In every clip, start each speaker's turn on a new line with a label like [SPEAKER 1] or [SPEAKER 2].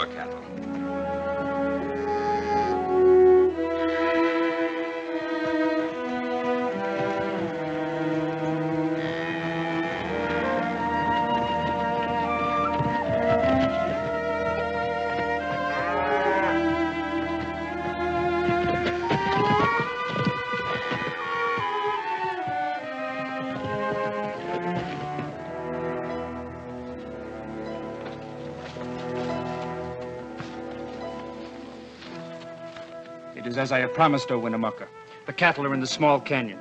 [SPEAKER 1] our cattle.
[SPEAKER 2] It is as I have promised, O Winnemucca. The cattle are in the small canyon.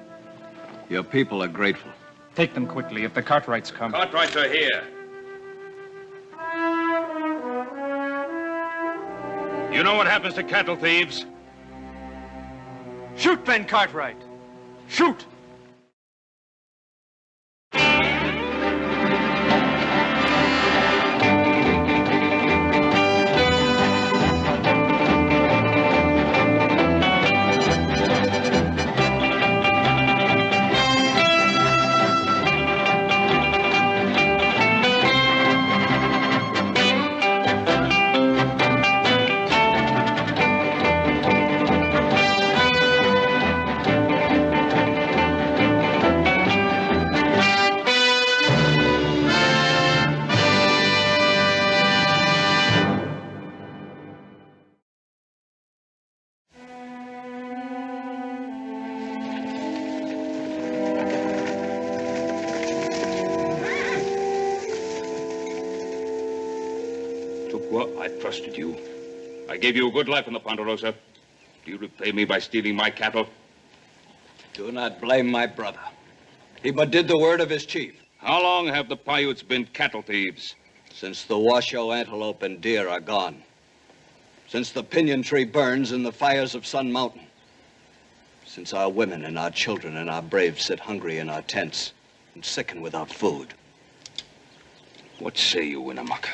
[SPEAKER 3] Your people are grateful.
[SPEAKER 2] Take them quickly if the Cartwrights come.
[SPEAKER 1] Cartwrights are here. You know what happens to cattle thieves?
[SPEAKER 2] Shoot, Ben Cartwright! Shoot!
[SPEAKER 1] I trusted you. I gave you a good life in the Ponderosa. Do you repay me by stealing my cattle?
[SPEAKER 3] Do not blame my brother. He but did the word of his chief.
[SPEAKER 1] How long have the Paiutes been cattle thieves?
[SPEAKER 3] Since the Washoe antelope and deer are gone. Since the pinyon tree burns in the fires of Sun Mountain. Since our women and our children and our braves sit hungry in our tents and sicken without food.
[SPEAKER 1] What say you, Winnemucca?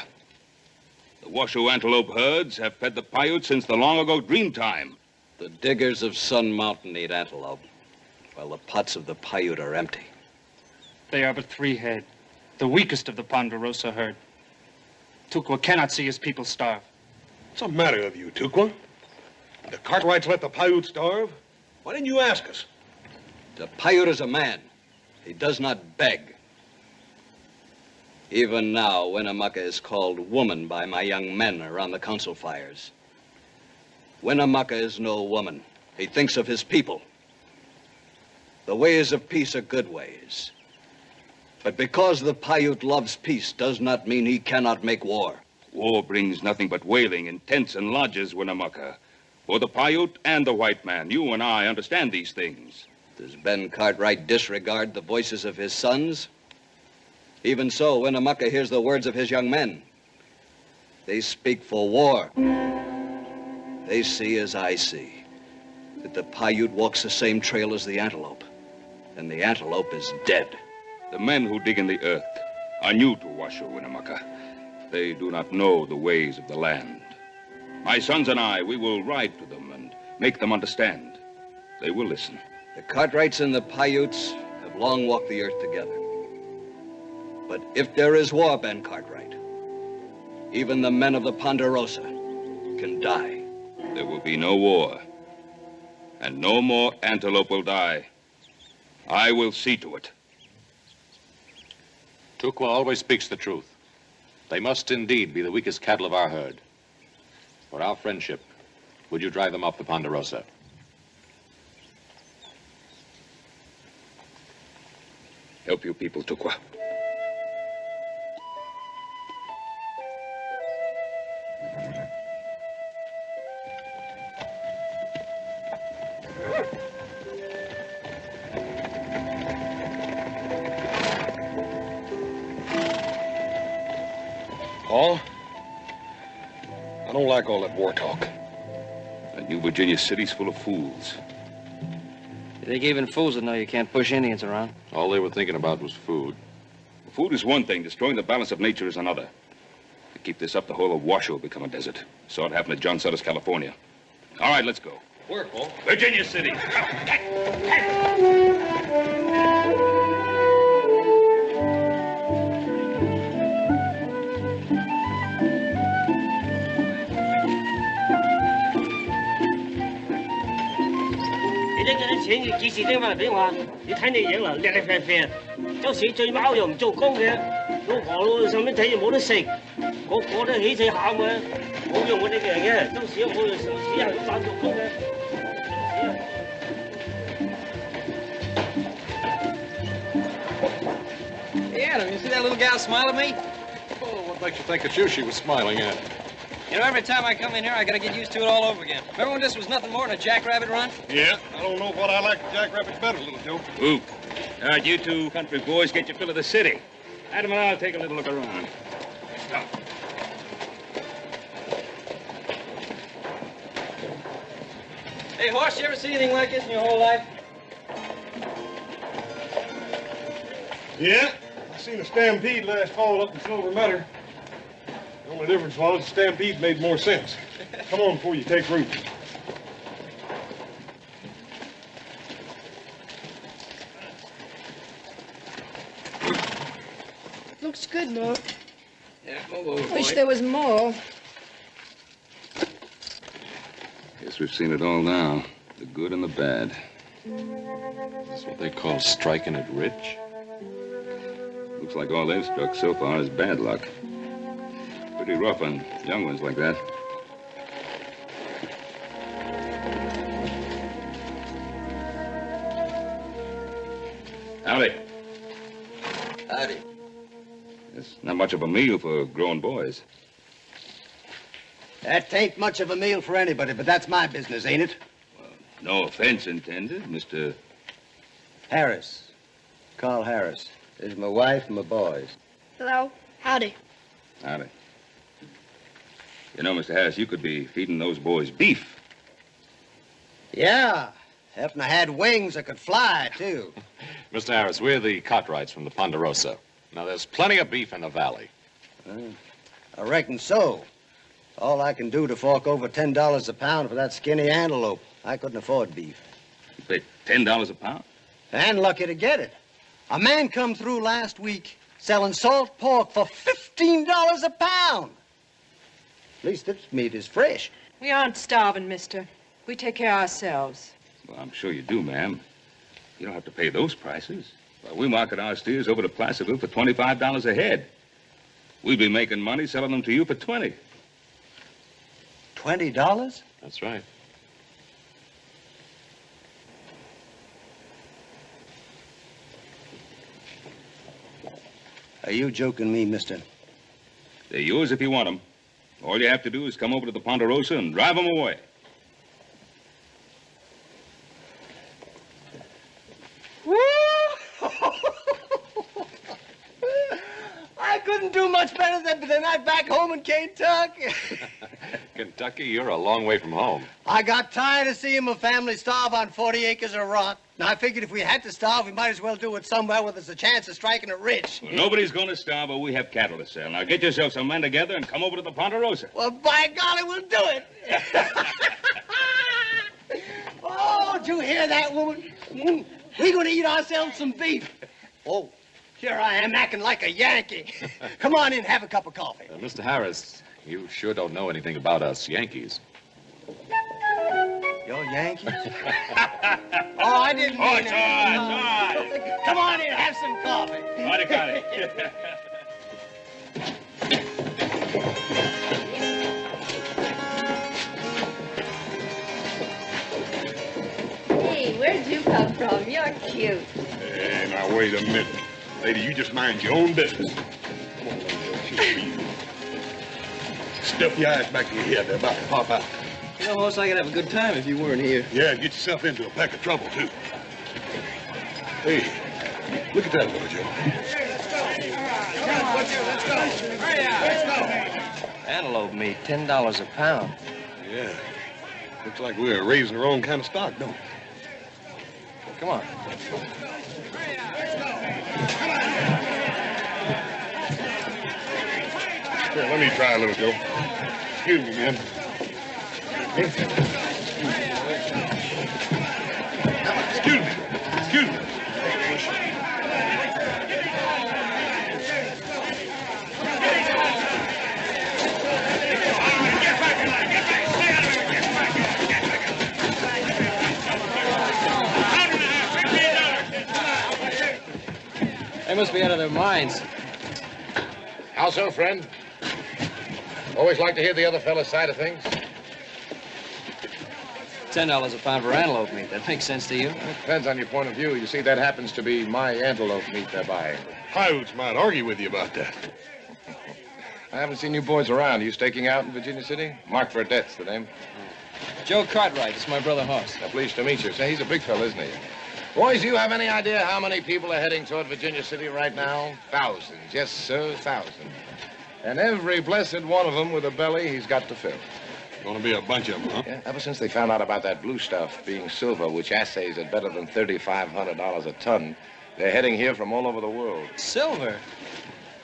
[SPEAKER 1] The Washoe antelope herds have fed the Paiutes since the long-ago dream time.
[SPEAKER 3] The diggers of Sun Mountain eat antelope, while the pots of the Paiute are empty.
[SPEAKER 2] They are but 3 head, the weakest of the Ponderosa herd. Tukwa cannot see his people starve.
[SPEAKER 4] What's the matter with you, Tukwa? The Cartwrights let the Paiute starve? Why didn't you ask us?
[SPEAKER 3] The Paiute is a man. He does not beg. Even now, Winnemucca is called woman by my young men around the council fires. Winnemucca is no woman. He thinks of his people. The ways of peace are good ways. But because the Paiute loves peace does not mean he cannot make war.
[SPEAKER 1] War brings nothing but wailing in tents and lodges, Winnemucca. For the Paiute and the white man, you and I understand these things.
[SPEAKER 3] Does Ben Cartwright disregard the voices of his sons? Even so, Winnemucca hears the words of his young men. They speak for war. They see as I see, that the Paiute walks the same trail as the antelope, and the antelope is dead.
[SPEAKER 1] The men who dig in the earth are new to Washoe, Winnemucca. They do not know the ways of the land. My sons and I, we will ride to them and make them understand. They will listen.
[SPEAKER 3] The Cartwrights and the Paiutes have long walked the earth together. But if there is war, Ben Cartwright, even the men of the Ponderosa can die.
[SPEAKER 1] There will be no war, and no more antelope will die. I will see to it.
[SPEAKER 5] Tukwa always speaks the truth. They must indeed be the weakest cattle of our herd. For our friendship, would you drive them off the Ponderosa?
[SPEAKER 1] Help you people, Tukwa.
[SPEAKER 4] Paul? I don't like all that war talk.
[SPEAKER 1] That New Virginia city's full of fools.
[SPEAKER 6] You think even fools would know you can't push Indians around?
[SPEAKER 5] All they were thinking about was food.
[SPEAKER 1] Food is one thing, destroying the balance of nature is another. To keep this up, the whole of Washoe will become a desert. Saw it happen at John Sutter's, California. All right, let's go.
[SPEAKER 4] Where, Paul?
[SPEAKER 1] Virginia City.
[SPEAKER 7] 錢要幾時拎翻嚟俾我？你睇你樣啦，叻叻啡啡，有時醉貓又唔做工嘅，老婆老細蚊仔又冇得食，個個都起死喊嘅，冇用我哋嘅人嘅，到時冇用上市啊，賺做工嘅。
[SPEAKER 6] Hey, Adam, you see that little gal smile at me?
[SPEAKER 5] Oh, what makes you think it's you she was smiling at?
[SPEAKER 6] You know, every time I come in here, I gotta get used to it all over again. Remember when this was nothing more than a jackrabbit run?
[SPEAKER 4] Yeah, I don't know what I like jackrabbits better, little Joe.
[SPEAKER 1] Ooh. All right, you two country boys get your fill of the city. Adam and I'll take a little look around. Stop.
[SPEAKER 6] Hey, Horse, you ever see anything like this in your whole life?
[SPEAKER 4] Yeah, I seen a stampede last fall up in Silver Meadow. The only difference was the stampede made more sense. Come on before you take root.
[SPEAKER 8] Looks good, Mo.
[SPEAKER 6] Yeah, move over,
[SPEAKER 8] Wish
[SPEAKER 6] boy.
[SPEAKER 8] there was more.
[SPEAKER 1] Guess we've seen it all now. The good and the bad.
[SPEAKER 5] That's what they call striking it rich.
[SPEAKER 1] Looks like all they've struck so far is bad luck. Pretty rough on young ones like that. Howdy.
[SPEAKER 3] Howdy.
[SPEAKER 1] It's not much of a meal for grown boys.
[SPEAKER 3] That ain't much of a meal for anybody, but that's my business, ain't it?
[SPEAKER 1] No offense intended, Mr.
[SPEAKER 3] Harris. Carl Harris. This is my wife and my boys.
[SPEAKER 8] Hello. Howdy.
[SPEAKER 1] Howdy. You know, Mr. Harris, you could be feeding those boys beef.
[SPEAKER 3] Yeah. If I had wings, I could fly, too.
[SPEAKER 5] Mr. Harris, we're the Cartwrights from the Ponderosa. Now, there's plenty of beef in the valley.
[SPEAKER 3] I reckon so. All I can do to fork over $10 a pound for that skinny antelope. I couldn't afford beef.
[SPEAKER 1] You pay $10 a pound?
[SPEAKER 3] And lucky to get it. A man come through last week selling salt pork for $15 a pound. At least this meat is fresh.
[SPEAKER 9] We aren't starving, mister. We take care of ourselves.
[SPEAKER 1] Well, I'm sure you do, ma'am. You don't have to pay those prices. Well, we market our steers over to Placerville for $25 a head. We'd be making money selling them to you for $20.
[SPEAKER 3] $20?
[SPEAKER 5] That's right.
[SPEAKER 3] Are you joking me, mister?
[SPEAKER 1] They're yours if you want them. All you have to do is come over to the Ponderosa and drive them away.
[SPEAKER 3] I couldn't do much better than that back home in Kentucky.
[SPEAKER 5] Kentucky, you're a long way from home.
[SPEAKER 3] I got tired of seeing my family starve on 40 acres of rock. Now, I figured if we had to starve, we might as well do it somewhere where there's a chance of striking it rich.
[SPEAKER 1] Well, nobody's going to starve, but we have cattle to sell. Now, get yourself some men together and come over to the Ponderosa.
[SPEAKER 3] Well, by golly, we'll do it. Oh, did you hear that, woman? We're going to eat ourselves some beef. Oh, here I am acting like a Yankee. Come on in, have a cup of coffee.
[SPEAKER 5] Mr. Harris, you sure don't know anything about us Yankees.
[SPEAKER 3] You're Yankees? Oh, I didn't mean
[SPEAKER 1] it's all right.
[SPEAKER 3] Come on in, have some coffee.
[SPEAKER 1] Got it, got it.
[SPEAKER 10] Hey, where'd you come from? You're cute.
[SPEAKER 4] Hey, now, wait a minute. Lady, you just mind your own business. Come on, Joe. Stuff your eyes back in your head. They're about to pop out.
[SPEAKER 6] You know, Horse, I could have a good time if you weren't here.
[SPEAKER 4] Yeah, get yourself into a peck of trouble, too. Hey, look at that little Joe.
[SPEAKER 6] Antelope meat, $10 a pound.
[SPEAKER 4] Yeah. Looks like we're raising the wrong kind of stock, don't we?
[SPEAKER 6] Come on.
[SPEAKER 4] Here, let me try a little, Joe. Excuse me, man. Excuse me. Excuse me.
[SPEAKER 6] must be out of their minds.
[SPEAKER 5] How so, friend? Always like to hear the other fellow's side of things.
[SPEAKER 6] $10 a pound for antelope meat. That makes sense to you?
[SPEAKER 5] It depends on your point of view. You see, that happens to be my antelope meat they're buying.
[SPEAKER 4] Coyotes might argue with you about that.
[SPEAKER 5] I haven't seen you boys around. Are you staking out in Virginia City? Mark Verdette's the name.
[SPEAKER 6] Joe Cartwright. It's my brother Hoss.
[SPEAKER 5] Pleased to meet you. Say, he's a big fella, isn't he? Boys, do you have any idea how many people are heading toward Virginia City right now? Thousands. Yes, sir, thousands. And every blessed one of them with a belly he's got to fill.
[SPEAKER 4] Gonna be a bunch of them, huh?
[SPEAKER 5] Yeah, ever since they found out about that blue stuff being silver, which assays at better than $3,500 a ton, they're heading here from all over the world.
[SPEAKER 6] Silver?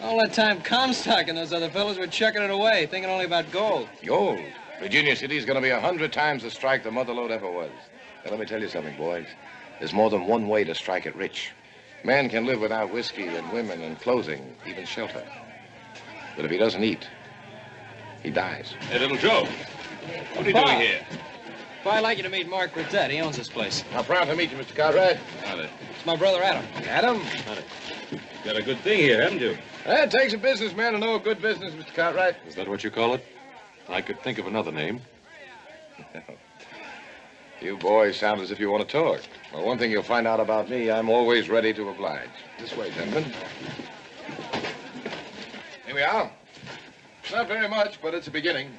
[SPEAKER 6] All that time Comstock and those other fellows were chucking it away, thinking only about gold.
[SPEAKER 5] Gold? Virginia City's gonna be 100 times the strike the mother lode ever was. Now, let me tell you something, boys. There's more than one way to strike it rich. Man can live without whiskey and women and clothing, even shelter. But if he doesn't eat, he dies.
[SPEAKER 1] Hey, little Joe. What are you doing here?
[SPEAKER 6] Well, I'd like you to meet Mark Burdett. He owns this place.
[SPEAKER 5] I'm proud to meet you, Mr. Cartwright.
[SPEAKER 1] Howdy.
[SPEAKER 6] It's my brother Adam.
[SPEAKER 5] Adam?
[SPEAKER 1] Howdy. Got a good thing here, haven't you?
[SPEAKER 5] It takes a businessman to know a good business, Mr. Cartwright. Is that what you call it? I could think of another name. You boys sound as if you want to talk. Well, one thing you'll find out about me, I'm always ready to oblige. This way, gentlemen. Here we are. Not very much, but it's a beginning.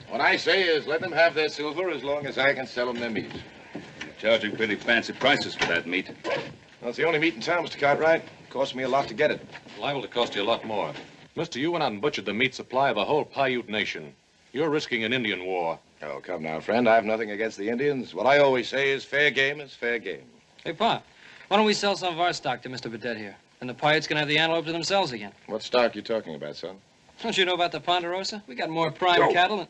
[SPEAKER 5] What I say is let them have their silver as long as I can sell them their meat.
[SPEAKER 1] You're charging pretty fancy prices for that meat.
[SPEAKER 5] Well, it's the only meat in town, Mr. Cartwright. It cost me a lot to get it.
[SPEAKER 11] Liable to cost you a lot more. Mister, you went out and butchered the meat supply of the whole Paiute nation. You're risking an Indian war.
[SPEAKER 5] Oh, come now, friend. I have nothing against the Indians. What I always say is fair game is fair game.
[SPEAKER 6] Hey, Pa, why don't we sell some of our stock to Mr. Burdett here? And the Paiutes can have the antelope to themselves again.
[SPEAKER 5] What stock you talking about, son?
[SPEAKER 6] Don't you know about the Ponderosa? We got more prime cattle than...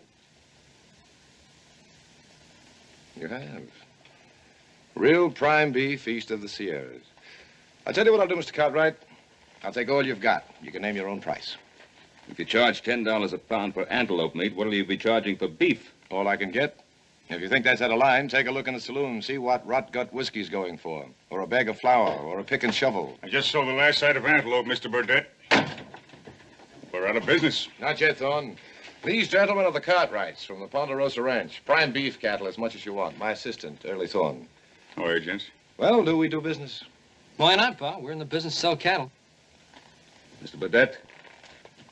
[SPEAKER 5] You have. Real prime beef east of the Sierras. I'll tell you what I'll do, Mr. Cartwright. I'll take all you've got. You can name your own price.
[SPEAKER 1] If you charge $10 a pound for antelope meat, what'll you be charging for beef?
[SPEAKER 5] All I can get. If you think that's out of line, take a look in the saloon. See what rot-gut whiskey's going for. Or a bag of flour, or a pick and shovel.
[SPEAKER 4] I just sold the last sight of antelope, Mr. Burdett. We're out of business.
[SPEAKER 5] Not yet, Thorne. These gentlemen are the Cartwrights from the Ponderosa Ranch. Prime beef cattle as much as you want. My assistant, Early Thorne.
[SPEAKER 4] How are you, gents?
[SPEAKER 5] Well, do we do business?
[SPEAKER 6] Why not, Pa? We're in the business to sell cattle.
[SPEAKER 1] Mr. Burdett,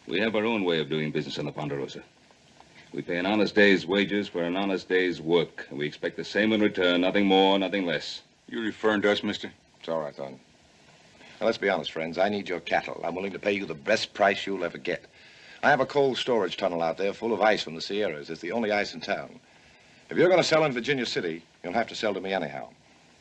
[SPEAKER 1] we have our own way of doing business on the Ponderosa. We pay an honest day's wages for an honest day's work, and we expect the same in return, nothing more, nothing less.
[SPEAKER 4] You referring to us, mister?
[SPEAKER 5] It's all right, Thorne. Now, let's be honest, friends. I need your cattle. I'm willing to pay you the best price you'll ever get. I have a cold storage tunnel out there full of ice from the Sierras. It's the only ice in town. If you're going to sell in Virginia City, you'll have to sell to me anyhow.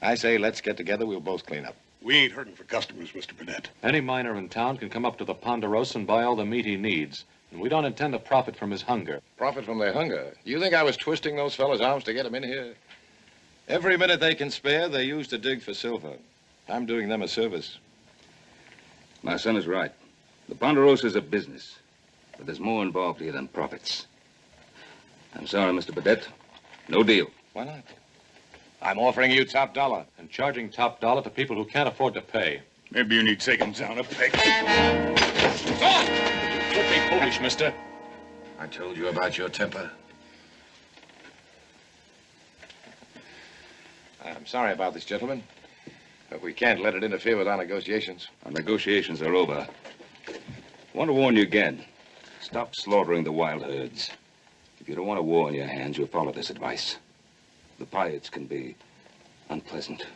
[SPEAKER 5] I say let's get together. We'll both clean up.
[SPEAKER 4] We ain't hurting for customers, Mr. Burdett.
[SPEAKER 11] Any miner in town can come up to the Ponderosa and buy all the meat he needs. And we don't intend to profit from his hunger.
[SPEAKER 5] Profit from their hunger? You think I was twisting those fellas' arms to get them in here? Every minute they can spare, they use to dig for silver. I'm doing them a service.
[SPEAKER 1] My son is right. The Ponderosa is a business. But there's more involved here than profits. I'm sorry, Mr. Burdett. No deal.
[SPEAKER 5] Why not? I'm offering you top dollar.
[SPEAKER 11] And charging top dollar to people who can't afford to pay.
[SPEAKER 4] Maybe you need taking down a peg.
[SPEAKER 11] You could be foolish, mister.
[SPEAKER 5] I told you about your temper. I'm sorry about this, gentlemen. But we can't let it interfere with our negotiations.
[SPEAKER 1] Our negotiations are over. I want to warn you again. Stop slaughtering the wild herds. If you don't want a war on your hands, you'll follow this advice. The Paiutes can be unpleasant.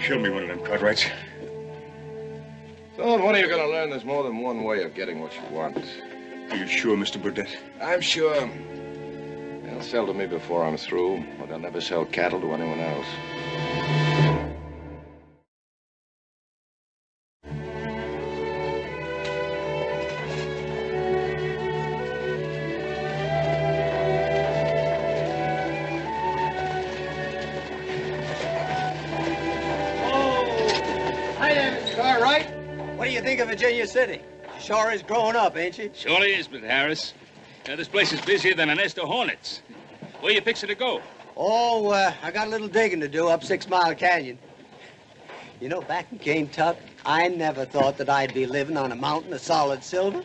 [SPEAKER 4] Kill me one of them Cartwrights.
[SPEAKER 5] Thorne, when are you going to learn there's more than one way of getting what you want?
[SPEAKER 4] Are you sure, Mr. Burdett?
[SPEAKER 5] I'm sure. They'll sell to me before I'm through, but they'll never sell cattle to anyone else.
[SPEAKER 6] Hi there, Mr. Cartwright. What do you think of Virginia City? Sure is growing up, ain't she?
[SPEAKER 1] Surely is, Mr. Harris. This place is busier than a nest of hornets. Where you fixing to go?
[SPEAKER 6] Oh, I got a little digging to do up 6 Mile Canyon. You know, back in Kentucky, I never thought that I'd be living on a mountain of solid silver.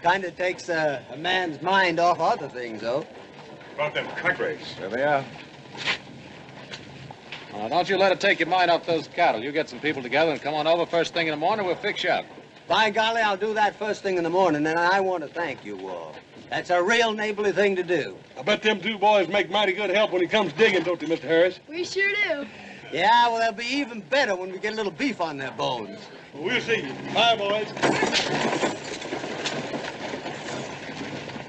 [SPEAKER 6] Kind of takes a man's mind off other things, though.
[SPEAKER 4] About them cut rates.
[SPEAKER 5] There they are.
[SPEAKER 11] Don't you let it take your mind off those cattle. You get some people together and come on over first thing in the morning. We'll fix you up.
[SPEAKER 6] By golly, I'll do that first thing in the morning, and I want to thank you all. That's a real neighborly thing to do.
[SPEAKER 4] I bet them two boys make mighty good help when he comes digging, don't they, Mr. Harris?
[SPEAKER 8] We sure do.
[SPEAKER 6] Yeah, well, they'll be even better when we get a little beef on their bones.
[SPEAKER 4] Well, we'll see you. Bye, boys.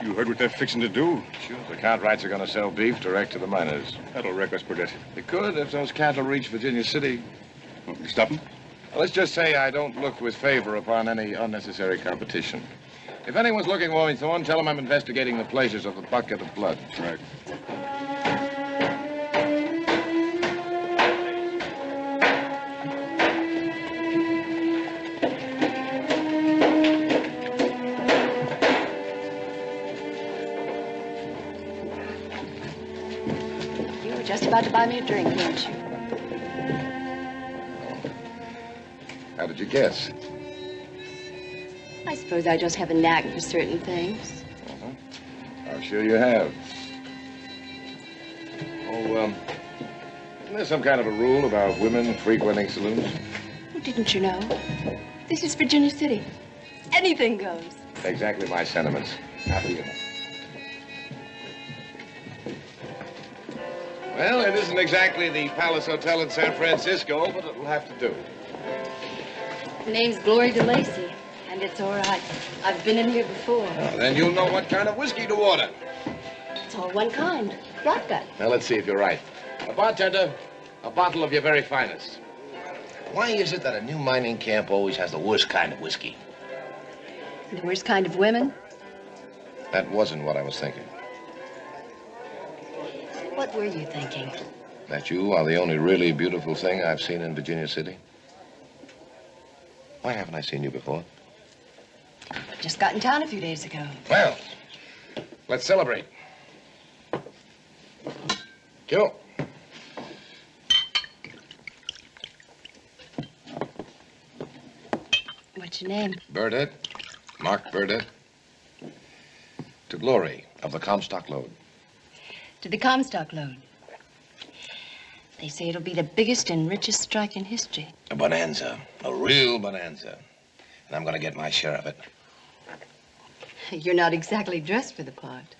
[SPEAKER 4] You heard what they're fixing to do?
[SPEAKER 5] Sure, the Cartwrights are going to sell beef direct to the miners.
[SPEAKER 4] That'll wreck us, Burdett.
[SPEAKER 5] They could if those cattle reach Virginia City.
[SPEAKER 4] Well, you stop them?
[SPEAKER 5] Well, let's just say I don't look with favor upon any unnecessary competition. If anyone's looking for me, Thorne, tell them I'm investigating the pleasures of the bucket of blood.
[SPEAKER 4] Right.
[SPEAKER 10] You were just about to buy me a drink, weren't you?
[SPEAKER 5] How did you guess?
[SPEAKER 10] I suppose I just have a knack for certain things.
[SPEAKER 5] I'm sure you have. Oh, isn't there some kind of a rule about women frequenting saloons?
[SPEAKER 10] Oh, didn't you know? This is Virginia City. Anything goes.
[SPEAKER 5] Exactly my sentiments. Happy you. Well, it isn't exactly the Palace Hotel in San Francisco, but it'll have to do.
[SPEAKER 10] The name's Glory DeLacy, and it's all right. I've been in here before.
[SPEAKER 5] Well, then you'll know what kind of whiskey to order.
[SPEAKER 10] It's all one kind. Vodka.
[SPEAKER 5] Now, let's see if you're right. A bartender, a bottle of your very finest. Why is it that a new mining camp always has the worst kind of whiskey?
[SPEAKER 10] The worst kind of women.
[SPEAKER 5] That wasn't what I was thinking.
[SPEAKER 10] What were you thinking?
[SPEAKER 5] That you are the only really beautiful thing I've seen in Virginia City. Why haven't I seen you before?
[SPEAKER 10] Just got in town a few days ago.
[SPEAKER 5] Well, let's celebrate. Kill.
[SPEAKER 10] What's your name?
[SPEAKER 5] Burdett. Mark Burdett. To Glory of the Comstock Lode.
[SPEAKER 10] To the Comstock load. They say it'll be the biggest and richest strike in history.
[SPEAKER 5] A bonanza. A real bonanza. And I'm going to get my share of it.
[SPEAKER 10] You're not exactly dressed for the part.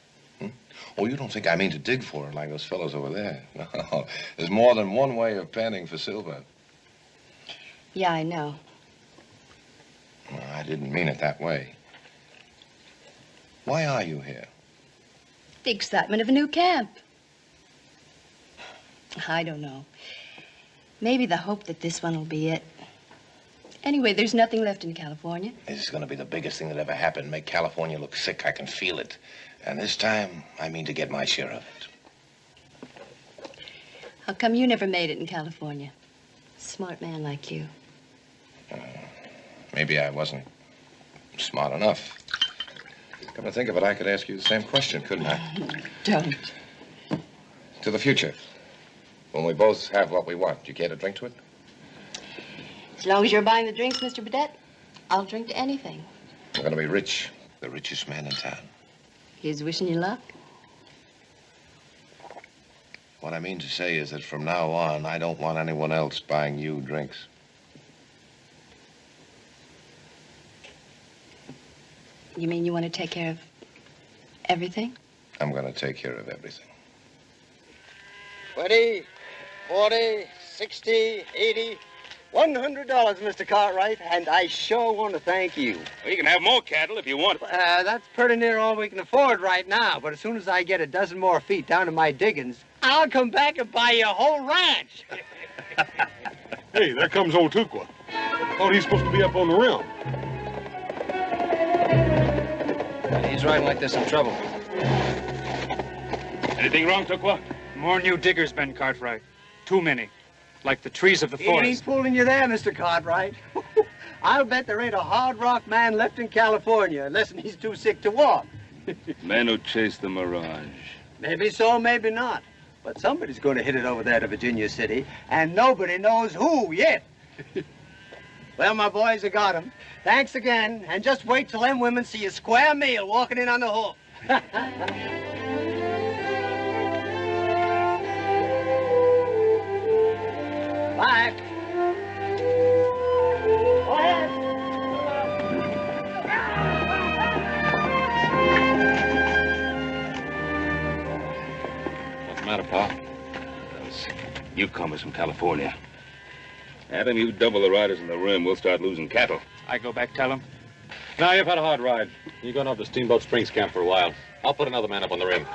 [SPEAKER 5] Oh, you don't think I mean to dig for it like those fellows over there. No, there's more than one way of panning for silver.
[SPEAKER 10] Yeah, I know.
[SPEAKER 5] No, I didn't mean it that way. Why are you here?
[SPEAKER 10] The excitement of a new camp. I don't know. Maybe the hope that this one will be it. Anyway, there's nothing left in California.
[SPEAKER 5] This is going to be the biggest thing that ever happened. Make California look sick. I can feel it. And this time, I mean to get my share of it.
[SPEAKER 10] How come you never made it in California? Smart man like you.
[SPEAKER 5] Maybe I wasn't smart enough. Come to think of it, I could ask you the same question, couldn't I?
[SPEAKER 10] Don't.
[SPEAKER 5] To the future. When we both have what we want, do you care to drink to it?
[SPEAKER 10] As long as you're buying the drinks, Mr. Burdett, I'll drink to anything.
[SPEAKER 5] I'm going to be rich. The richest man in town.
[SPEAKER 10] Here's wishing you luck.
[SPEAKER 5] What I mean to say is that from now on, I don't want anyone else buying you drinks.
[SPEAKER 10] You mean you want to take care of everything?
[SPEAKER 5] I'm going to take care of everything.
[SPEAKER 6] 20, 40, 60, 80, $100, Mr. Cartwright, and I sure want to thank you.
[SPEAKER 1] Well, you can have more cattle if you want.
[SPEAKER 6] That's pretty near all we can afford right now, but as soon as I get a dozen more feet down to my diggings, I'll come back and buy you a whole ranch.
[SPEAKER 4] Hey, there comes old Tukwa. Thought he's supposed to be up on the rim.
[SPEAKER 6] He's riding like there's some trouble.
[SPEAKER 1] Anything wrong, Tukwa?
[SPEAKER 2] More new diggers, Ben Cartwright. Too many. Like the trees of the
[SPEAKER 6] He ain't
[SPEAKER 2] forest.
[SPEAKER 6] fooling you there, Mr. Cartwright. I'll bet there ain't a hard rock man left in California unless he's too sick to walk.
[SPEAKER 1] Men who chase the mirage.
[SPEAKER 6] Maybe so, maybe not. But somebody's going to hit it over there to Virginia City, and nobody knows who yet. Well, my boys, I got him. Thanks again, and just wait till them women see a square meal walking in on the hook. Bye. Go ahead.
[SPEAKER 11] What's the matter, Pa?
[SPEAKER 1] Newcomers from California. Adam, you double the riders in the rim, we'll start losing cattle.
[SPEAKER 2] I go back, tell him.
[SPEAKER 11] Now, you've had a hard ride. You're going up to Steamboat Springs Camp for a while. I'll put another man up on the rim.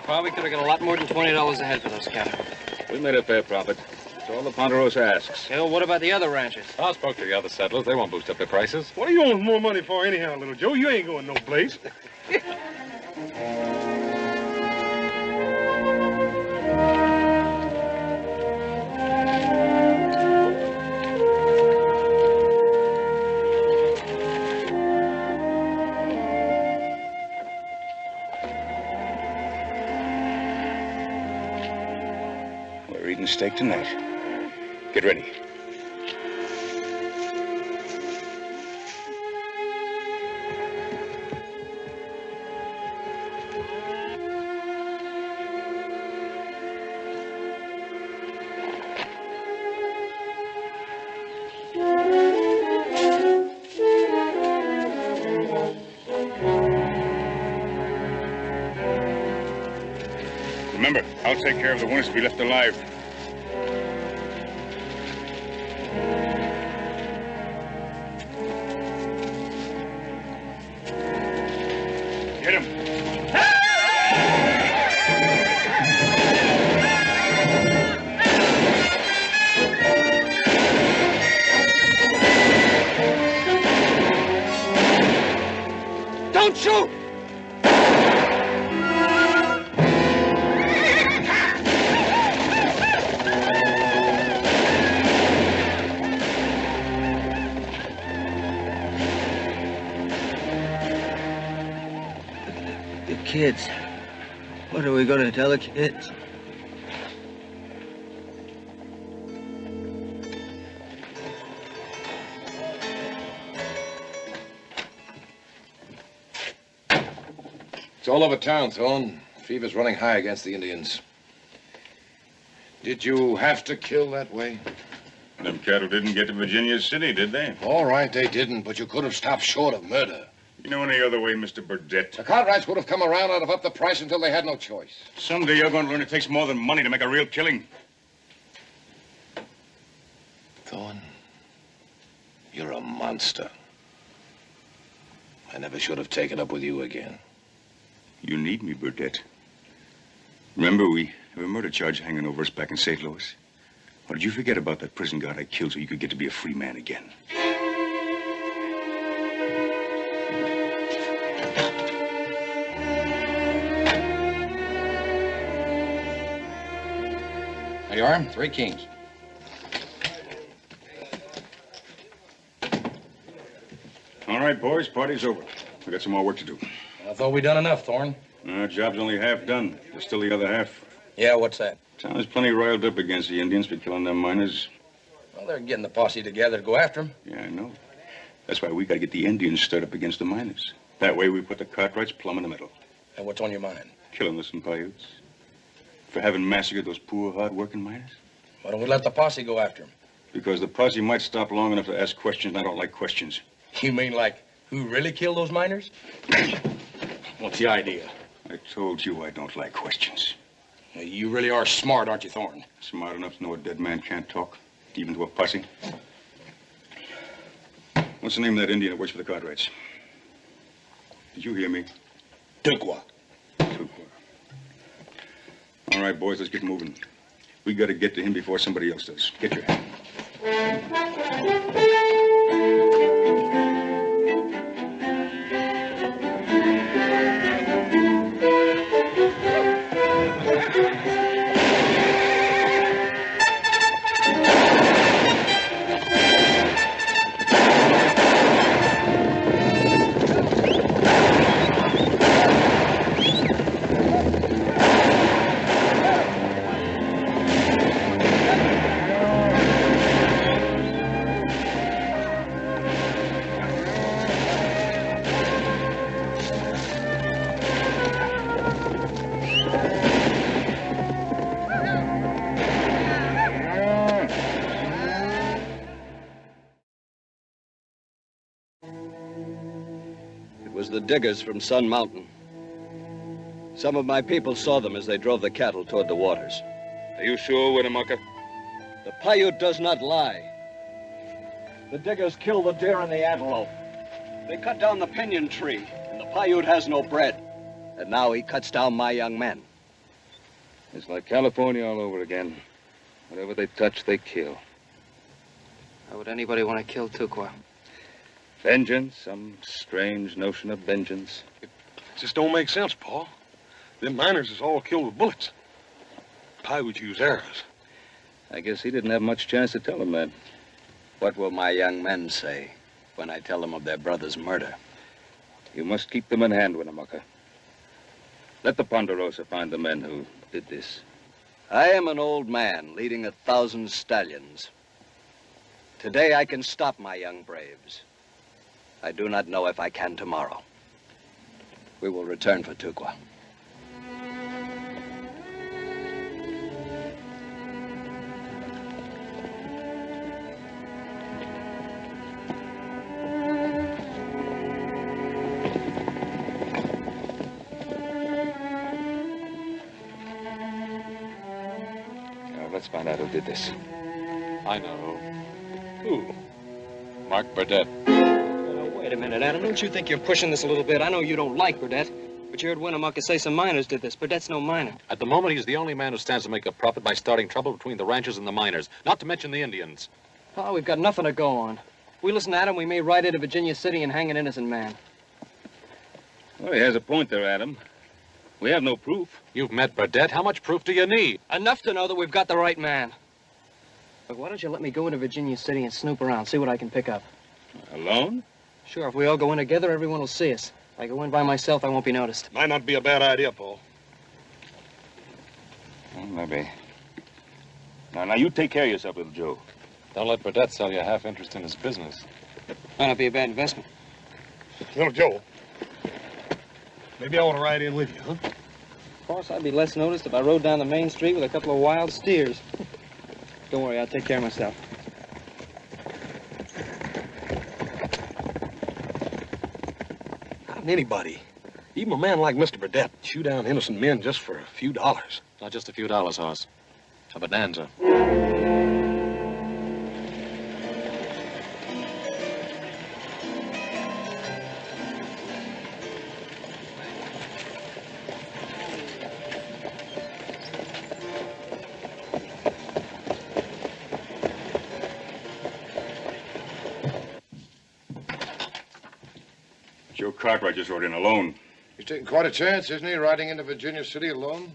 [SPEAKER 2] Probably could have got a lot more than $20 a head for those cattle.
[SPEAKER 1] We made a fair profit. That's all the Ponderosa asks.
[SPEAKER 2] Hell, what about the other ranchers?
[SPEAKER 11] I spoke to the other settlers. They won't boost up their prices.
[SPEAKER 4] What do you want more money for anyhow, little Joe? You ain't going no place.
[SPEAKER 1] We're eating steak tonight. Get ready. Remember, I'll take care of the ones to be left alive. Get him.
[SPEAKER 6] Don't shoot! The kids. What are we going to tell the kids?
[SPEAKER 5] It's all over town, Thorne. Fever's running high against the Indians. Did you have to kill that way?
[SPEAKER 1] Them cattle didn't get to Virginia City, did they?
[SPEAKER 5] All right, they didn't, but you could have stopped short of murder.
[SPEAKER 1] You know any other way, Mr. Burdett?
[SPEAKER 5] The Cartwrights would have come around and have upped the price until they had no choice.
[SPEAKER 1] Someday you're going to learn it takes more than money to make a real killing.
[SPEAKER 5] Thorne, you're a monster. I never should have taken up with you again.
[SPEAKER 1] You need me, Burdett. Remember, we have a murder charge hanging over us back in St. Louis? Or did you forget about that prison guard I killed so you could get to be a free man again?
[SPEAKER 12] There you are, 3 kings.
[SPEAKER 1] All right, boys, party's over. We got some more work to do.
[SPEAKER 12] I thought we'd done enough, Thorne.
[SPEAKER 1] Job's only half done. There's still the other half.
[SPEAKER 12] Yeah, what's that?
[SPEAKER 1] Town is plenty riled up against the Indians for killing them miners.
[SPEAKER 12] Well, they're getting the posse together to go after them.
[SPEAKER 1] Yeah, I know. That's why we got to get the Indians stirred up against the miners. That way we put the Cartwrights plumb in the middle.
[SPEAKER 12] And what's on your mind?
[SPEAKER 1] Killing the Paiutes. For having massacred those poor, hard-working miners.
[SPEAKER 12] Why don't we let the posse go after them?
[SPEAKER 1] Because the posse might stop long enough to ask questions, and I don't like questions.
[SPEAKER 12] You mean like who really killed those miners? What's the idea?
[SPEAKER 1] I told you I don't like questions.
[SPEAKER 12] Well, you really are smart, aren't you, Thorne?
[SPEAKER 1] Smart enough to know a dead man can't talk, even to a posse. What's the name of that Indian that works for the Cartwrights? Did you hear me?
[SPEAKER 12] Tukwa.
[SPEAKER 1] Tukwa. All right, boys, let's get moving. We got to get to him before somebody else does. Get your hand.
[SPEAKER 3] was the diggers from Sun Mountain. Some of my people saw them as they drove the cattle toward the waters.
[SPEAKER 1] Are you sure, Winnemucca?
[SPEAKER 3] The Paiute does not lie. The diggers killed the deer and the antelope. They cut down the pinyon tree, and the Paiute has no bread. And now he cuts down my young men.
[SPEAKER 1] It's like California all over again. Whatever they touch, they kill.
[SPEAKER 2] Why would anybody want to kill Tukwa?
[SPEAKER 1] Vengeance, some strange notion of vengeance.
[SPEAKER 4] It just don't make sense, Paul. Them miners is all killed with bullets. Paiute use arrows.
[SPEAKER 1] I guess he didn't have much chance to tell them that.
[SPEAKER 3] What will my young men say when I tell them of their brother's murder?
[SPEAKER 1] You must keep them in hand, Winnemucca. Let the Ponderosa find the men who did this.
[SPEAKER 3] I am an old man leading 1,000 stallions. Today I can stop my young braves. I do not know if I can tomorrow. We will return for Tukwa.
[SPEAKER 1] Let's find out who did this.
[SPEAKER 11] I know. Who? Mark Burdett.
[SPEAKER 2] Wait a minute, Adam. Don't you think you're pushing this a little bit? I know you don't like Burdett, but you heard Winnemucca say some miners did this. Burdett's no miner.
[SPEAKER 11] At the moment, he's the only man who stands to make a profit by starting trouble between the ranchers and the miners, not to mention the Indians.
[SPEAKER 2] Oh, we've got nothing to go on. We listen to Adam, we may ride into Virginia City and hang an innocent man.
[SPEAKER 1] Well, he has a point there, Adam. We have no proof.
[SPEAKER 11] You've met Burdett. How much proof do you need?
[SPEAKER 2] Enough to know that we've got the right man. Look, why don't you let me go into Virginia City and snoop around, see what I can pick up?
[SPEAKER 1] Alone?
[SPEAKER 2] Sure, if we all go in together, everyone will see us. If I go in by myself, I won't be noticed.
[SPEAKER 4] Might not be a bad idea, Paul.
[SPEAKER 1] Well, maybe. Now, you take care of yourself, little Joe.
[SPEAKER 11] Don't let Burdett sell you a half interest in his business.
[SPEAKER 2] Might not be a bad investment.
[SPEAKER 4] Little Joe, maybe I want to ride in with you, huh?
[SPEAKER 2] Of course, I'd be less noticed if I rode down the main street with a couple of wild steers. Don't worry, I'll take care of myself.
[SPEAKER 4] How can anybody, even a man like Mr. Burdett, shoot down innocent men just for a few dollars?
[SPEAKER 11] Not just a few dollars, Hoss. A bonanza.
[SPEAKER 1] Joe Cartwright just rode in alone.
[SPEAKER 5] He's taking quite a chance, isn't he, riding into Virginia City alone?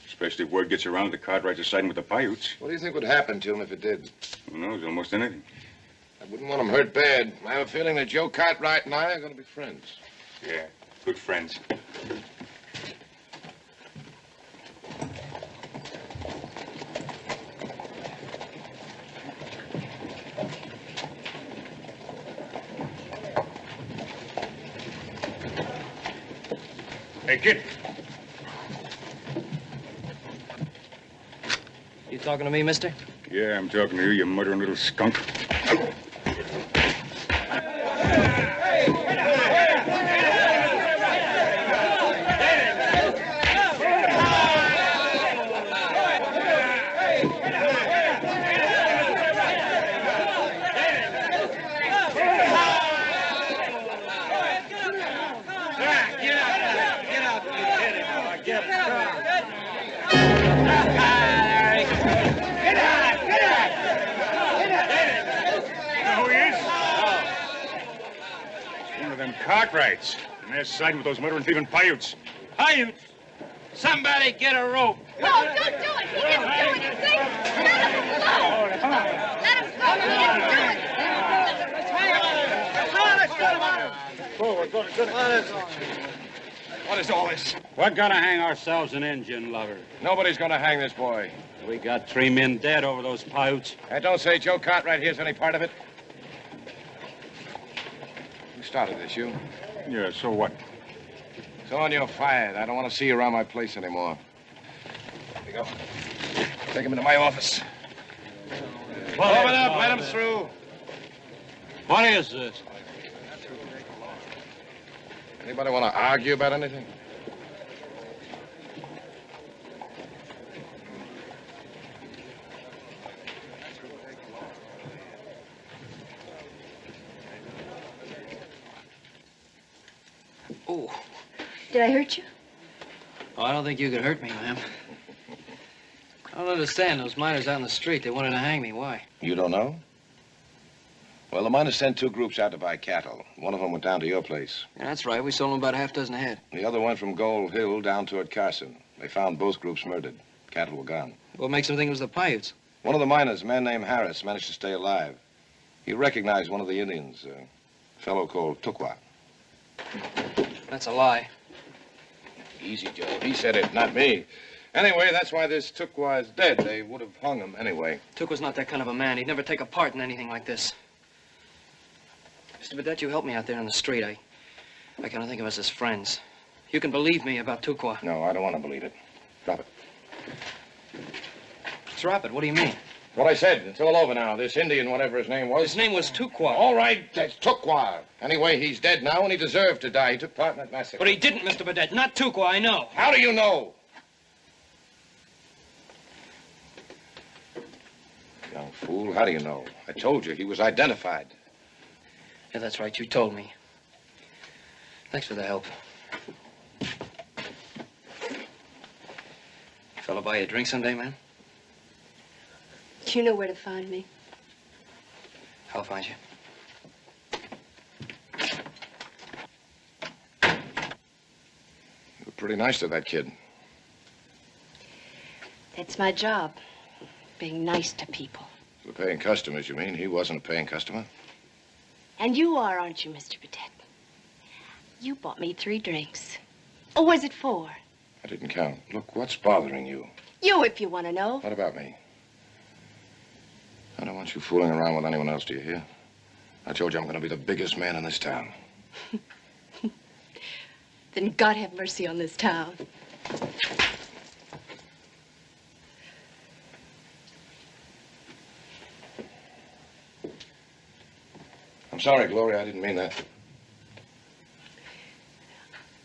[SPEAKER 1] Especially if word gets around that Cartwright is siding with the Paiutes.
[SPEAKER 5] What do you think would happen to him if it did?
[SPEAKER 1] Who knows? Almost anything.
[SPEAKER 5] I wouldn't want him hurt bad. I have a feeling that Joe Cartwright and I are going to be friends.
[SPEAKER 1] Yeah, good friends. Hey, kid.
[SPEAKER 2] You talking to me, mister?
[SPEAKER 1] Yeah, I'm talking to you, you murdering little skunk. Cartwrights, and they're siding with those murdering thieving Paiutes.
[SPEAKER 7] Paiutes? Somebody get a rope.
[SPEAKER 8] No, don't do it. He didn't do anything. Let him go. Let him go. He didn't do it.
[SPEAKER 1] What is all this?
[SPEAKER 13] We're gonna hang ourselves an Indian lover.
[SPEAKER 5] Nobody's going to hang this boy.
[SPEAKER 13] We got 3 men dead over those Paiutes.
[SPEAKER 5] And don't say Joe Cartwright here's any part of it. Who started this, you?
[SPEAKER 1] Yeah, so what?
[SPEAKER 5] So on, you're fired. I don't want to see you around my place anymore. There you go. Take him into my office. Open up. Let him through.
[SPEAKER 13] What is this?
[SPEAKER 5] Anybody want to argue about anything?
[SPEAKER 2] Oh.
[SPEAKER 10] Did I hurt you?
[SPEAKER 2] Oh, I don't think you could hurt me, ma'am. I don't understand. Those miners out in the street, they wanted to hang me. Why?
[SPEAKER 5] You don't know? Well, the miners sent 2 groups out to buy cattle. One of them went down to your place.
[SPEAKER 2] Yeah, that's right. We sold them about a half dozen ahead.
[SPEAKER 5] The other went from Gold Hill down toward Carson. They found both groups murdered. Cattle were gone.
[SPEAKER 2] What makes them think it was the Paiutes?
[SPEAKER 5] One of the miners, a man named Harris, managed to stay alive. He recognized one of the Indians, a fellow called Tukwa.
[SPEAKER 2] That's a lie.
[SPEAKER 5] Easy, Joe. He said it, not me. Anyway, that's why this Tukwa is dead. They would have hung him anyway.
[SPEAKER 2] Tukwa's not that kind of a man. He'd never take a part in anything like this. Mr. Burdett, you helped me out there on the street. I kind of think of us as friends. You can believe me about Tukwa.
[SPEAKER 5] No, I don't want to believe it. Drop it.
[SPEAKER 2] Drop it? What do you mean?
[SPEAKER 5] What I said. It's all over now. This Indian, whatever his name was.
[SPEAKER 2] His name was Tukwa.
[SPEAKER 5] All right, that's Tukwa. Anyway, he's dead now, and he deserved to die. He took part in that massacre.
[SPEAKER 2] But he didn't, Mr. Burdett. Not Tukwa, I know.
[SPEAKER 5] How do you know? Young fool, how do you know? I told you, he was identified.
[SPEAKER 2] Yeah, that's right. You told me. Thanks for the help. Fella buy you a drink someday, man?
[SPEAKER 10] You know where to find me.
[SPEAKER 2] I'll find you.
[SPEAKER 5] You were pretty nice to that kid.
[SPEAKER 10] That's my job, being nice to people.
[SPEAKER 5] The paying customers, you mean? He wasn't a paying customer?
[SPEAKER 10] And you are, aren't you, Mr. Burdett? You bought me 3 drinks. Or was it 4?
[SPEAKER 5] I didn't count. Look, what's bothering you?
[SPEAKER 10] You, if you want to know.
[SPEAKER 5] What about me? I don't want you fooling around with anyone else, do you hear? I told you I'm going to be the biggest man in this town.
[SPEAKER 10] Then God have mercy on this town.
[SPEAKER 5] I'm sorry, Gloria. I didn't mean that.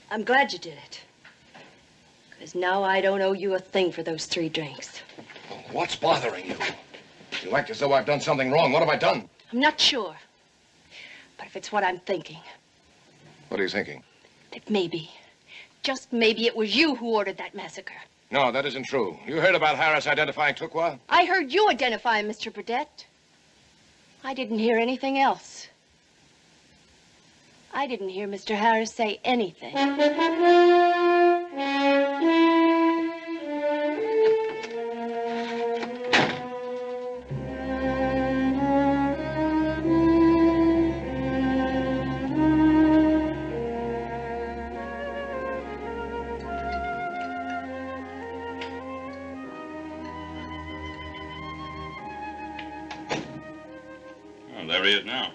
[SPEAKER 10] I'm glad you did it. Because now I don't owe you a thing for those 3 drinks.
[SPEAKER 5] What's bothering you? You act as though I've done something wrong. What have I done?
[SPEAKER 10] I'm not sure. But if it's what I'm thinking,
[SPEAKER 5] What are you thinking?
[SPEAKER 10] that maybe, just maybe it was you who ordered that massacre.
[SPEAKER 5] No, that isn't true. You heard about Harris identifying Tukwa?
[SPEAKER 10] I heard you identify him, Mr. Burdett. I didn't hear anything else. I didn't hear Mr. Harris say anything.
[SPEAKER 1] Oh, there he is now.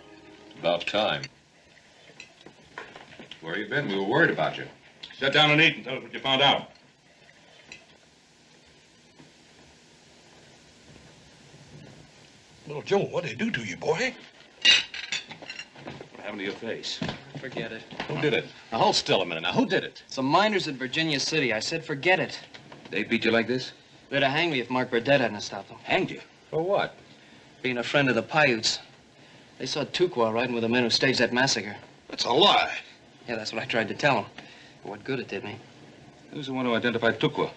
[SPEAKER 11] About time. Where you been? We were worried about you.
[SPEAKER 1] Sit down and eat and tell us what you found out.
[SPEAKER 4] Little Joe, what did they do to you, boy?
[SPEAKER 1] What happened to your face?
[SPEAKER 2] Forget it.
[SPEAKER 11] Who did it? Now, hold still a minute. Now, who did it?
[SPEAKER 2] Some miners at Virginia City. I said forget it.
[SPEAKER 1] They beat you like this?
[SPEAKER 2] They'd have hanged me if Mark Burdett hadn't stopped them.
[SPEAKER 1] Hanged you?
[SPEAKER 11] For what?
[SPEAKER 2] Being a friend of the Paiutes. They saw Tukwa riding with the men who staged that massacre.
[SPEAKER 4] That's a lie.
[SPEAKER 2] Yeah, that's what I tried to tell them. But what good it did me.
[SPEAKER 1] Who's the one who identified Tukwa?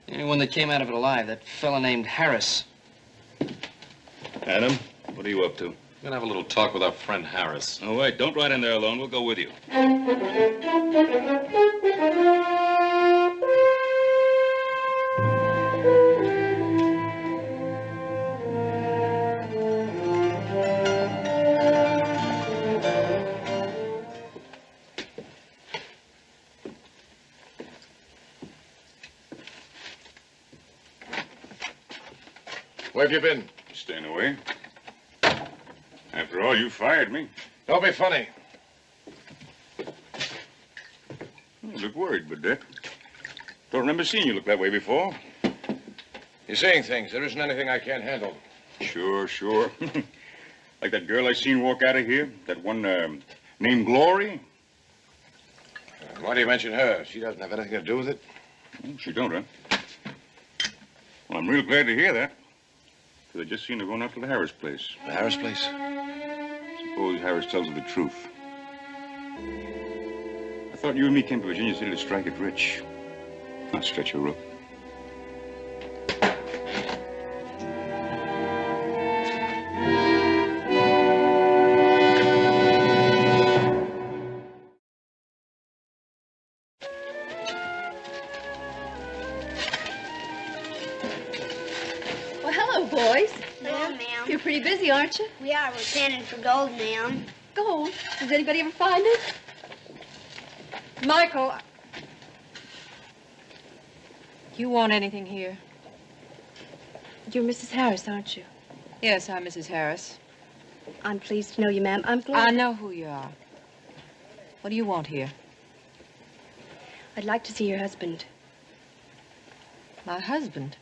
[SPEAKER 2] The only one that came out of it alive, that fella named Harris.
[SPEAKER 1] Adam, what are you up to?
[SPEAKER 11] We're gonna have a little talk with our friend Harris.
[SPEAKER 1] Oh, wait, don't ride in there alone. We'll go with you.
[SPEAKER 5] Where have you been?
[SPEAKER 1] Staying away. After all, you fired me.
[SPEAKER 5] Don't be funny.
[SPEAKER 1] You look worried, Burdett. Don't remember seeing you look that way before.
[SPEAKER 5] You're saying things. There isn't anything I can't handle.
[SPEAKER 1] Sure, sure. Like that girl I seen walk out of here? That one named Glory?
[SPEAKER 5] Why do you mention her? She doesn't have anything to do with it.
[SPEAKER 1] Oh, she don't, huh? Well, I'm real glad to hear that. Because I just seen her going up to the Harris place.
[SPEAKER 5] The Harris place?
[SPEAKER 1] Suppose Harris tells her the truth. I thought you and me came to Virginia City to strike it rich. Not stretch a rope.
[SPEAKER 10] Well, hello, boys.
[SPEAKER 8] Yeah, ma'am.
[SPEAKER 10] You're pretty busy, aren't you?
[SPEAKER 8] We are. We're panning for gold, ma'am.
[SPEAKER 10] Gold? Does anybody ever find it?
[SPEAKER 9] Michael, you want anything here?
[SPEAKER 10] You're Mrs. Harris, aren't you?
[SPEAKER 9] Yes, I'm Mrs. Harris.
[SPEAKER 10] I'm pleased to know you, ma'am. I'm glad.
[SPEAKER 9] I know who you are. What do you want here?
[SPEAKER 10] I'd like to see your husband.
[SPEAKER 9] My husband?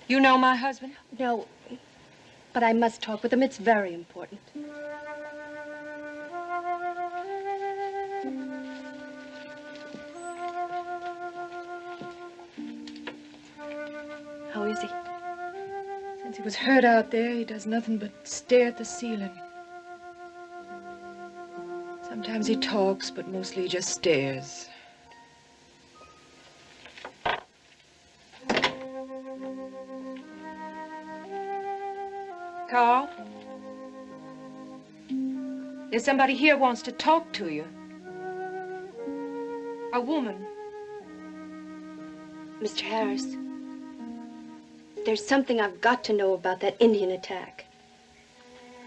[SPEAKER 9] You know my husband?
[SPEAKER 10] No, but I must talk with him. It's very important. How is he?
[SPEAKER 9] Since he was hurt out there, he does nothing but stare at the ceiling. Sometimes he talks, but mostly he just stares. Carl? There's somebody here wants to talk to you. A woman.
[SPEAKER 10] Mr. Harris, there's something I've got to know about that Indian attack.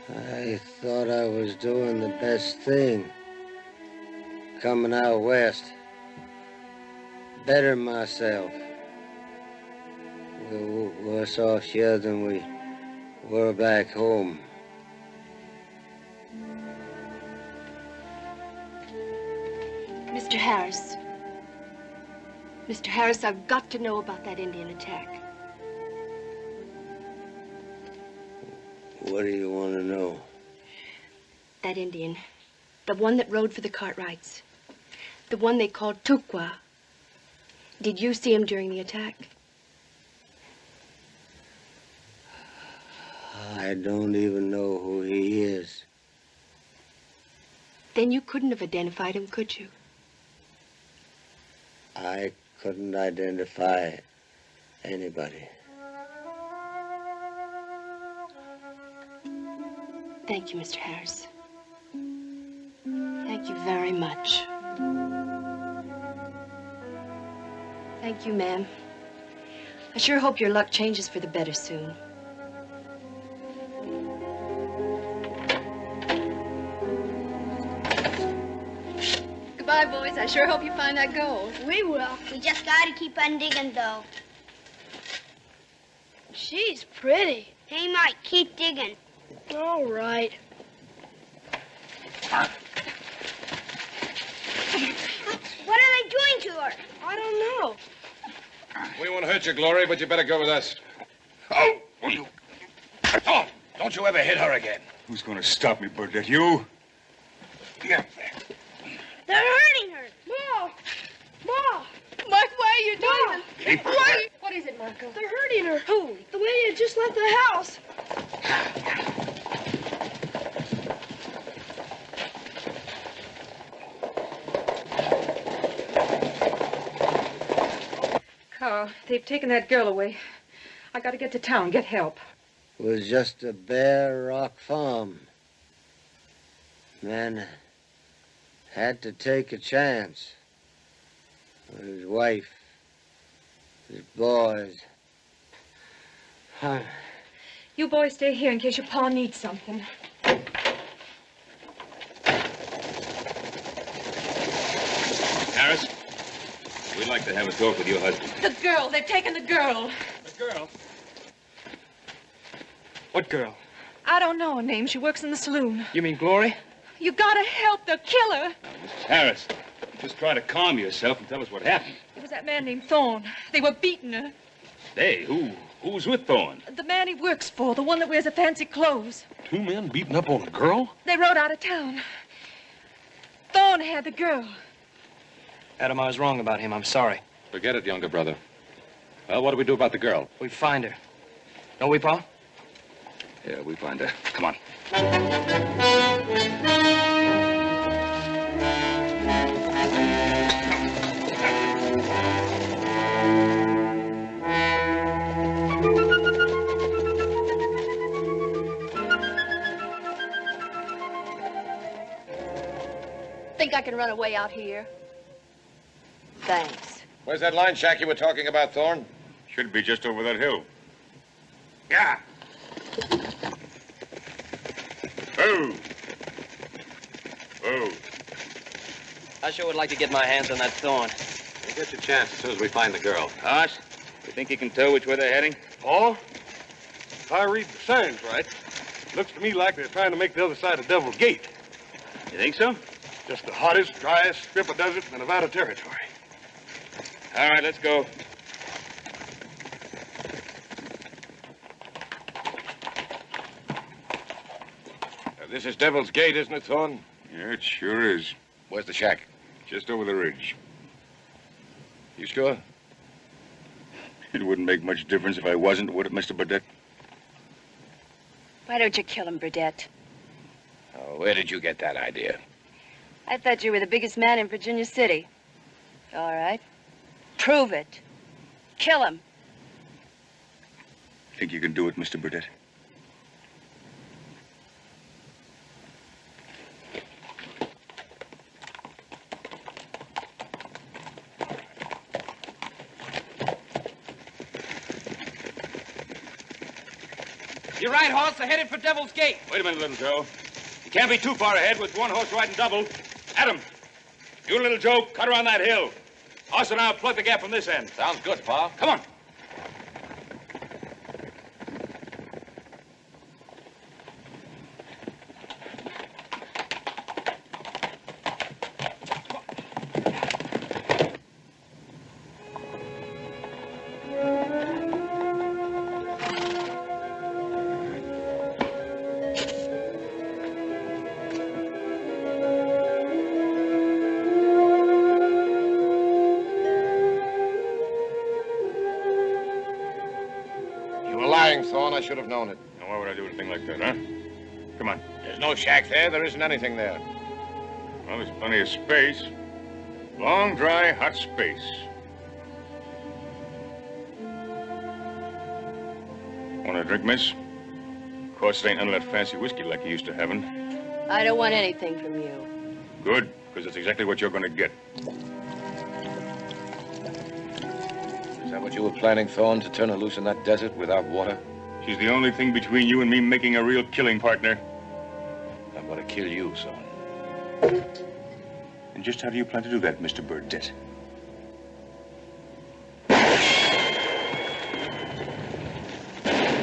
[SPEAKER 6] I thought I was doing the best thing. Coming out west. Better myself. We're worse off here than we were back home.
[SPEAKER 10] Mr. Harris. Mr. Harris, I've got to know about that Indian attack.
[SPEAKER 6] What do you want to know?
[SPEAKER 10] That Indian. The one that rode for the Cartwrights. The one they called Tukwa. Did you see him during the attack?
[SPEAKER 6] I don't even know who he is.
[SPEAKER 10] Then you couldn't have identified him, could you?
[SPEAKER 6] I couldn't identify anybody.
[SPEAKER 10] Thank you, Mr. Harris. Thank you very much. Thank you, ma'am. I sure hope your luck changes for the better soon. Goodbye, boys. I sure hope you find that gold.
[SPEAKER 8] We will. We just gotta keep on digging, though. She's pretty. Hey, Mike, keep digging. All right. What are they doing to her? I don't know.
[SPEAKER 5] We won't hurt you, Glory, but you better go with us. Oh, don't you ever hit her again.
[SPEAKER 1] Who's going to stop me, Burdette? You?
[SPEAKER 8] They're hurting her. Ma! Ma!
[SPEAKER 9] Mike, why are you doing
[SPEAKER 1] Keep her.
[SPEAKER 9] Why? What is it, Michael?
[SPEAKER 8] They're hurting her. Who? The way you just left the house.
[SPEAKER 9] Carl, they've taken that girl away. I gotta get to town, get help.
[SPEAKER 6] It was just a bare rock farm. Man had to take a chance. With his wife, his boys.
[SPEAKER 9] You boys stay here in case your pa needs something.
[SPEAKER 1] Harris, we'd like to have a talk with your husband.
[SPEAKER 9] The girl. They've taken the girl.
[SPEAKER 2] The girl? What girl?
[SPEAKER 9] I don't know her name. She works in the saloon.
[SPEAKER 2] You mean Glory?
[SPEAKER 9] You gotta help the killer.
[SPEAKER 1] Mrs. Harris, just try to calm yourself and tell us what happened.
[SPEAKER 9] It was that man named Thorne. They were beating her.
[SPEAKER 1] Hey, who's with Thorne?
[SPEAKER 9] The man he works for, the one that wears the fancy clothes.
[SPEAKER 4] Two men beating up on a girl?
[SPEAKER 9] They rode out of town. Thorne had the girl.
[SPEAKER 2] Adam, I was wrong about him. I'm sorry.
[SPEAKER 11] Forget it, younger brother. Well, what do we do about the girl?
[SPEAKER 2] We find her. Don't we, Pa?
[SPEAKER 1] Yeah, we find her. Come on.
[SPEAKER 10] Think I can run away out here? Thanks.
[SPEAKER 5] Where's that line shack you were talking about, Thorne?
[SPEAKER 1] Should be just over that hill.
[SPEAKER 4] Yeah. Oh. Oh.
[SPEAKER 2] I sure would like to get my hands on that thorn.
[SPEAKER 11] We'll get your chance as soon as we find the girl.
[SPEAKER 1] Hoss, you think you can tell which way they're heading?
[SPEAKER 4] Paul, if I read the signs right, looks to me like they're trying to make the other side of Devil's Gate.
[SPEAKER 1] You think so?
[SPEAKER 4] Just the hottest, driest strip of desert in the Nevada Territory.
[SPEAKER 1] All right, let's go.
[SPEAKER 5] This is Devil's Gate, isn't it, Thorne?
[SPEAKER 4] Yeah, it sure is.
[SPEAKER 5] Where's the shack?
[SPEAKER 4] Just over the ridge.
[SPEAKER 5] You sure?
[SPEAKER 1] It wouldn't make much difference if I wasn't, would it, Mr. Burdett?
[SPEAKER 14] Why don't you kill him, Burdett?
[SPEAKER 5] Oh, where did you get that idea?
[SPEAKER 14] I thought you were the biggest man in Virginia City. All right. Prove it. Kill him.
[SPEAKER 1] Think you can do it, Mr. Burdett?
[SPEAKER 2] You're right, Hoss. They're headed for Devil's Gate.
[SPEAKER 1] Wait a minute, little Joe. You can't be too far ahead with one horse riding double. Adam, you and little Joe, cut around that hill. Hoss and I'll plug the gap from this end.
[SPEAKER 11] Sounds good, Pa.
[SPEAKER 1] Come on.
[SPEAKER 5] Thorne, I should have known it.
[SPEAKER 4] Now, why would I do anything like that, huh? Come on.
[SPEAKER 5] There's no shack there. There isn't anything there.
[SPEAKER 4] Well, there's plenty of space. Long, dry, hot space. Want a drink, miss? Of course, it ain't none of that fancy whiskey like you used to having.
[SPEAKER 10] I don't want anything from you.
[SPEAKER 4] Good, because that's exactly what you're going to get.
[SPEAKER 5] Is that what you were planning, Thorne, to turn her loose in that desert without water?
[SPEAKER 4] She's the only thing between you and me making a real killing partner.
[SPEAKER 5] I'm going to kill you, son.
[SPEAKER 1] And just how do you plan to do that, Mr. Burdett?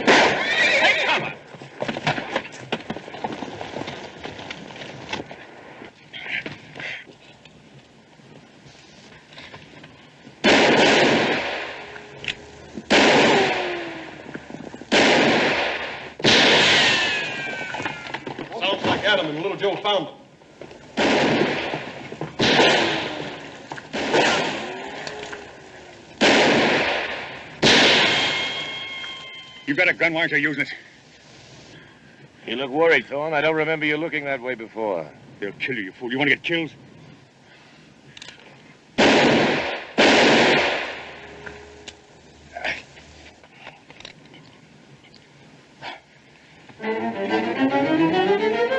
[SPEAKER 5] Take cover!
[SPEAKER 4] Sounds like Adam and little Joe found them.
[SPEAKER 1] You got a gun, why aren't you using it?
[SPEAKER 5] You look worried, Thorne. I don't remember you looking that way before.
[SPEAKER 1] They'll kill you, you fool. You want to get killed?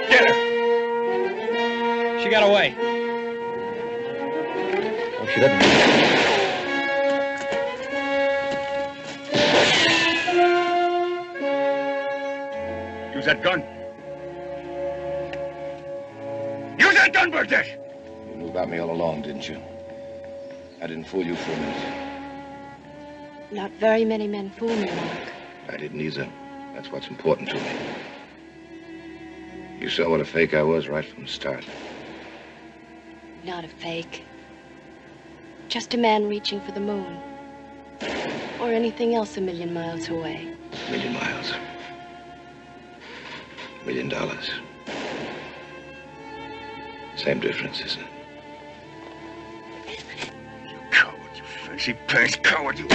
[SPEAKER 2] Get her! She got away.
[SPEAKER 5] Oh, she didn't.
[SPEAKER 1] Use that gun. Use that gun, Burdett!
[SPEAKER 5] You knew about me all along, didn't you? I didn't fool you for a minute.
[SPEAKER 10] Not very many men fool me, Mark.
[SPEAKER 5] I didn't either. That's what's important to me. You saw what a fake I was right from the start.
[SPEAKER 10] Not a fake. Just a man reaching for the moon. Or anything else a million miles away.
[SPEAKER 5] A million miles. $1 million. Same difference, isn't it?
[SPEAKER 4] Fancy pants coward, you.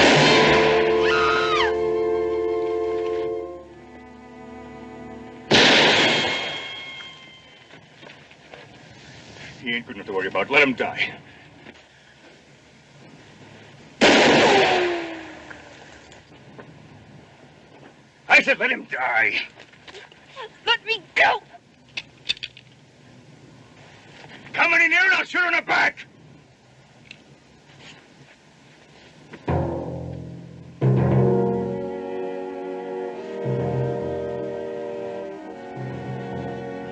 [SPEAKER 4] He ain't good enough to worry about. Let him die. I said let him die.
[SPEAKER 8] Let me go!
[SPEAKER 4] Come any nearer and I'll shoot her in the back.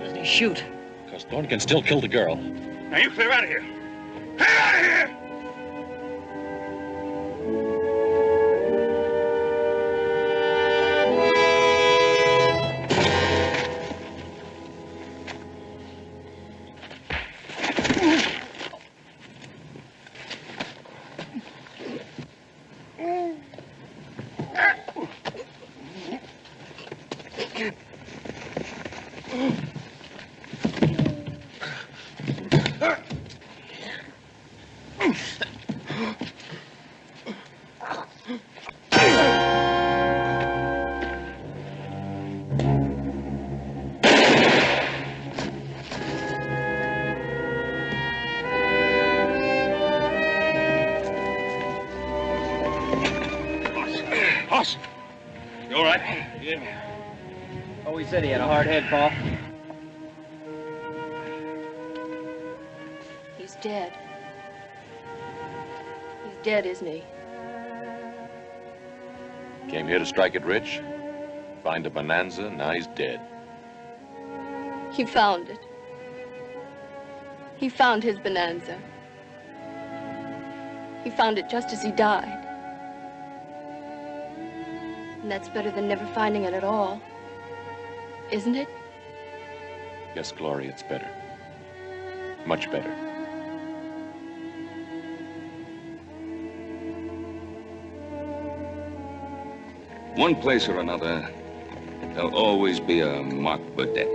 [SPEAKER 2] Doesn't he shoot?
[SPEAKER 11] Because Lorne can still kill the girl.
[SPEAKER 4] Now you clear out of here. Clear out of here!
[SPEAKER 2] Boss! You all right? Yeah. Oh, he said he had a hard head, Paul.
[SPEAKER 10] He's dead. He's dead, isn't he?
[SPEAKER 11] Came here to strike it rich, find a bonanza, now he's dead.
[SPEAKER 10] He found it. He found his bonanza. He found it just as he died. And that's better than never finding it at all. Isn't it?
[SPEAKER 11] Yes, Glory, it's better. Much better.
[SPEAKER 1] One place or another, there'll always be a Mark Burdett.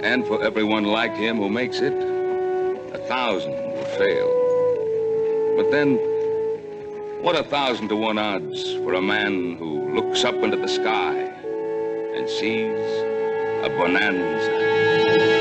[SPEAKER 1] And for everyone like him who makes it, 1,000 will fail. But then, what 1,000 to 1 odds for a man who looks up into the sky and sees a bonanza?